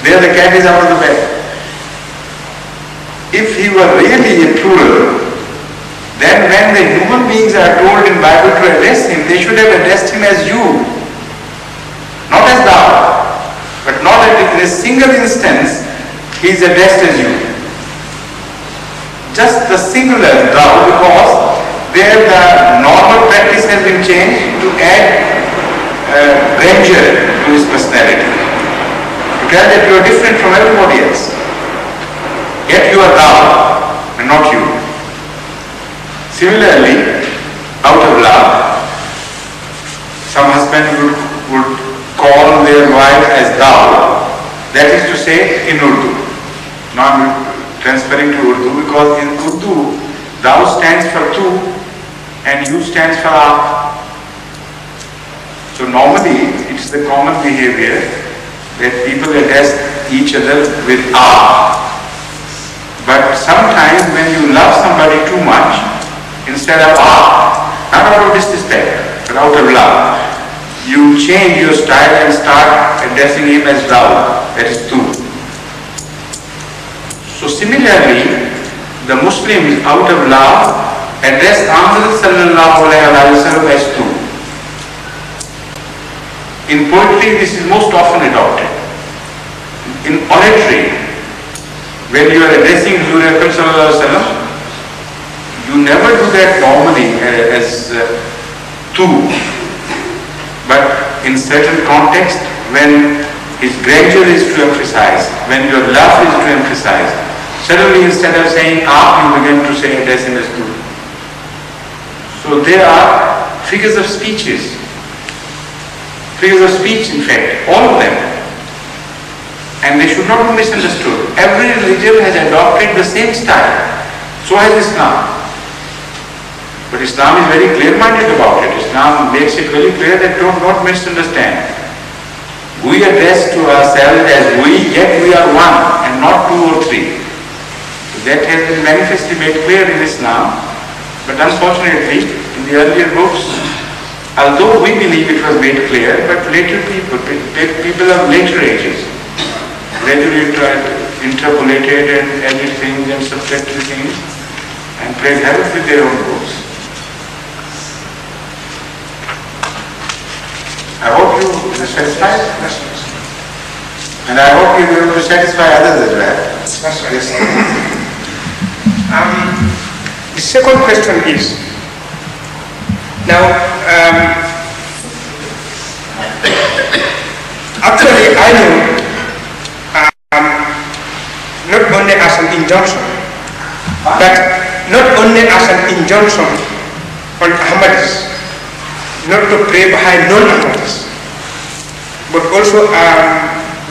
There the cat is out of the bag. If he were really a plural, then when the human beings are told in Bible to address him, they should have addressed him as you, not as thou. But not in a single instance he is addressed as you. Just the singular thou, because there the normal practice has been changed to add grandeur to his personality. To tell that you are different from everybody else. Yet you are thou and not you. Similarly, out of love, some husband would call their wife as thou. That is to say in Urdu. Now I am transferring to Urdu because in Urdu, thou stands for tu and you stands for aap. So normally it's the common behavior that people address each other with aap. But sometimes when you love somebody too much, instead of aap, not out of disrespect, but out of love, you change your style and start addressing him as thou, that is tu. So similarly, the Muslims out of love address Ahmad sallallahu alayhi wa sallam as tu. In poetry, this is most often adopted. In oratory, when you are addressing Huzur Akram sallallahu alaihi wasallam, you never do that normally as tu. But in certain context, when his grandeur is to emphasize, when your love is to emphasize, suddenly instead of saying aap, you begin to say address him as tu. So there are figures of speeches. Figures of speech, in fact, all of them. And they should not be misunderstood. Every religion has adopted the same style. So has Islam. But Islam is very clear-minded about it. Islam makes it very clear that don't misunderstand. We address to ourselves as we, yet we are one and not two or three. So that has been manifestly made clear in Islam. But unfortunately, in the earlier books, although we believe it was made clear, but later people of later ages, gradually interpolated and added things and subtracted things and played havoc with their own books. I hope you are satisfied, and I hope you will satisfy others as well. The second question is, now actually I know not only as an injunction, but not only as an injunction on Ahmadis not to pray behind non-Ahmadis, but also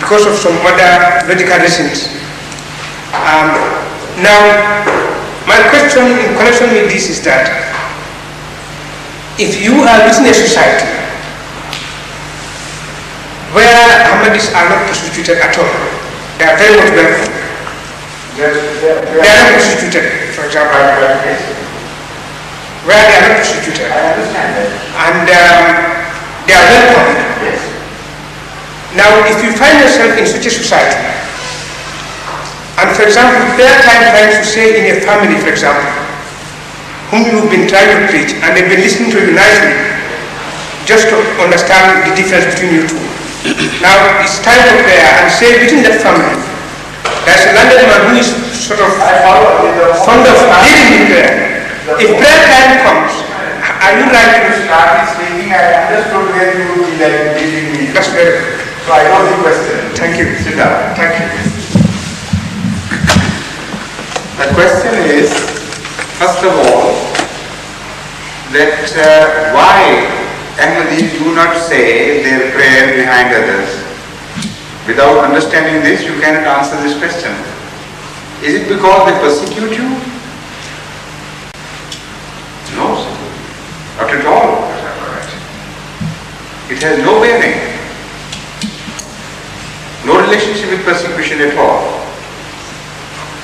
because of some other logical reasons. Now, my question in connection with this is that if you are within a society where Ahmadis are not persecuted at all, they are very much welcome. They are not persecuted, for example, where they are not persecuted. I understand that. And they are welcome. Yes. Now, if you find yourself in such a society, and for example, prayer time trying to say in a family, for example, whom you've been trying to preach, and they've been listening to you nicely, just to understand the difference between you two. Now, it's time for prayer, and say within that family, there's a London man who is sort of fond of leading in prayer. If prayer time comes, are you right to start speaking? I understood where you would be like leading me. That's very good. So I know the question. Thank you. Sit down. Thank you. The question is, first of all, that why Ahmadis do not say their prayer behind others. Without understanding this, you cannot answer this question. Is it because they persecute you? No, sir. Not at all. It has no bearing. No relationship with persecution at all.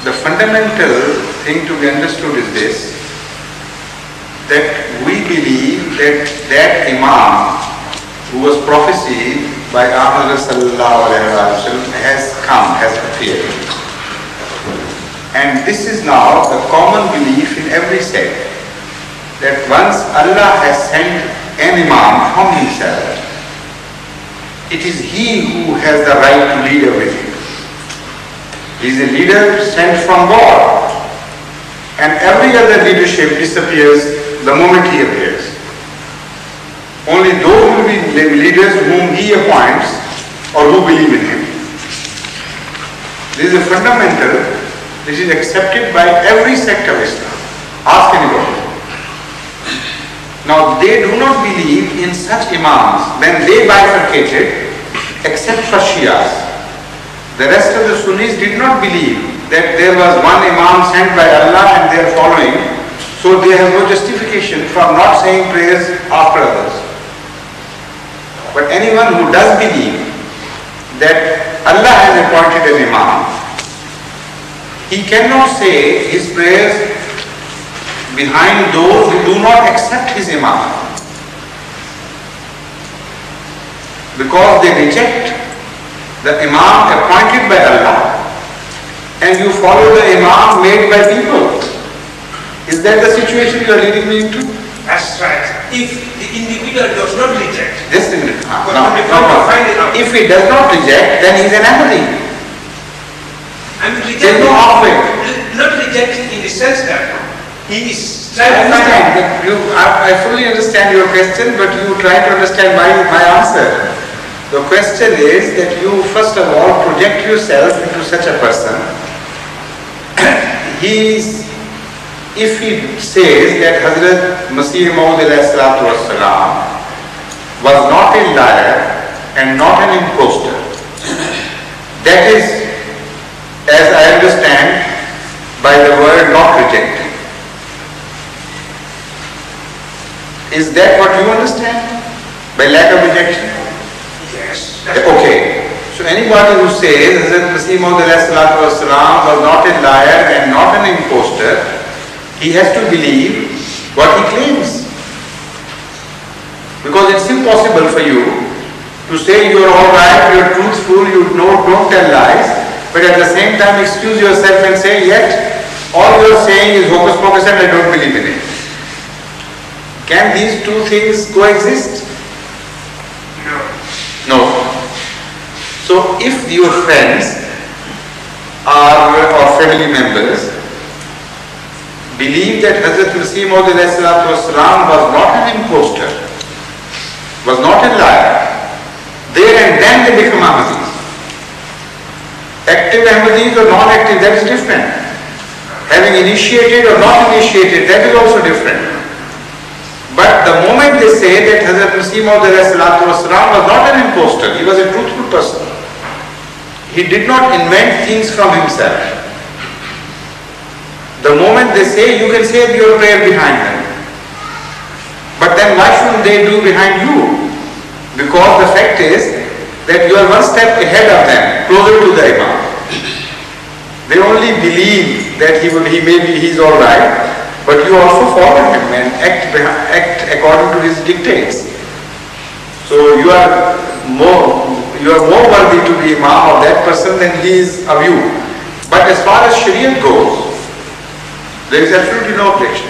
The fundamental thing to be understood is this, that we believe that Imam who was prophesied by Ahmad sallallahu alaihi wasallam has come. has appeared. And this is now the common belief in every sect, that once Allah has sent an Imam from Himself, it is He who has the right to lead everything. He is a leader sent from God, and every other leadership disappears the moment He appears. Only those will be leaders whom He appoints or who believe in Him. This is a fundamental. This is accepted by every sect of Islam. Ask anybody. Now they do not believe in such Imams when they bifurcated, except for Shias. The rest of the Sunnis did not believe that there was one Imam sent by Allah and they are following, so they have no justification for not saying prayers after others. But anyone who does believe that Allah has appointed an Imam, he cannot say his prayers behind those who do not accept his Imam, because they reject the Imam appointed by Allah and you follow the Imam made by people. Is that the situation you are leading me into? That's right. If the individual does not reject, Just a minute. No. If he does not reject, then he is an Ahmadi. I'm There is rejecting, no halfway. not rejecting in the sense that he is I trying to find understand. out. I fully understand your question, but you try to understand my answer. The question is that you first of all project yourself into such a person. If he says that Hazrat Masih Maud was not a liar and not an impostor, that is, as I understand, by the word not rejecting. Is that what you understand? By lack of rejection? Yes. Okay. So anybody who says Hazrat Masih Maud was not a liar and not an impostor, he has to believe what he claims. Because it's impossible for you to say you're alright, you're truthful, you don't tell lies, but at the same time excuse yourself and say, yet all you're saying is hocus pocus and I don't believe in it. Can these two things coexist? No. No. So if your friends or family members believe that Hazrat Masih Maud was not an impostor, was not a liar, there and then they become Ahmadis. Active Ahmadis or non-active, that is different. Having initiated or not initiated, that is also different. But the moment they say that Hazrat Masih Maud was not an impostor, he was a truthful person. He did not invent things from himself. The moment they say, you can say your prayer behind them. But then why shouldn't they do behind you? Because the fact is that you are one step ahead of them, closer to the Imam. They only believe that he's alright, but you also follow him and act according to his dictates. So you are more worthy to be Imam of that person than he is of you. But as far as Shariat goes, there is absolutely no objection.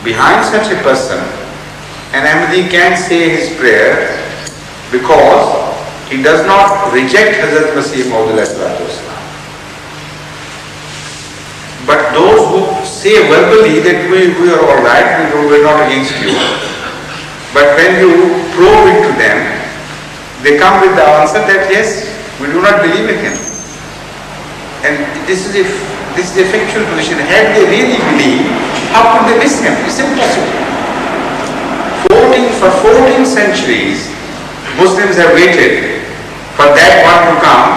Behind such a person, an Ahmadi can say his prayer because he does not reject Hazrat Masih Maud. But those who say verbally that we are alright, we're not against you. But when you probe into them, they come with the answer that yes, we do not believe in him. And this is a factual position. Had they really believed, how could they miss him? It's impossible. For 14 centuries, Muslims have waited for that one to come,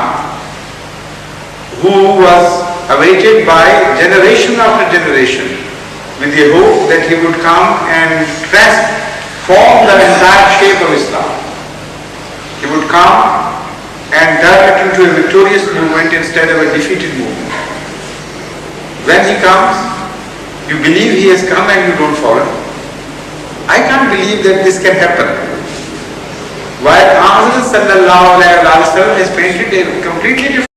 who was awaited by generation after generation with the hope that he would come and transform the entire shape of Islam. He would come and turn it into a victorious movement instead of a defeated movement. When he comes, you believe he has come and you don't follow. I can't believe that this can happen. While Muhammad sallallahu alaihi wasallam has painted a completely different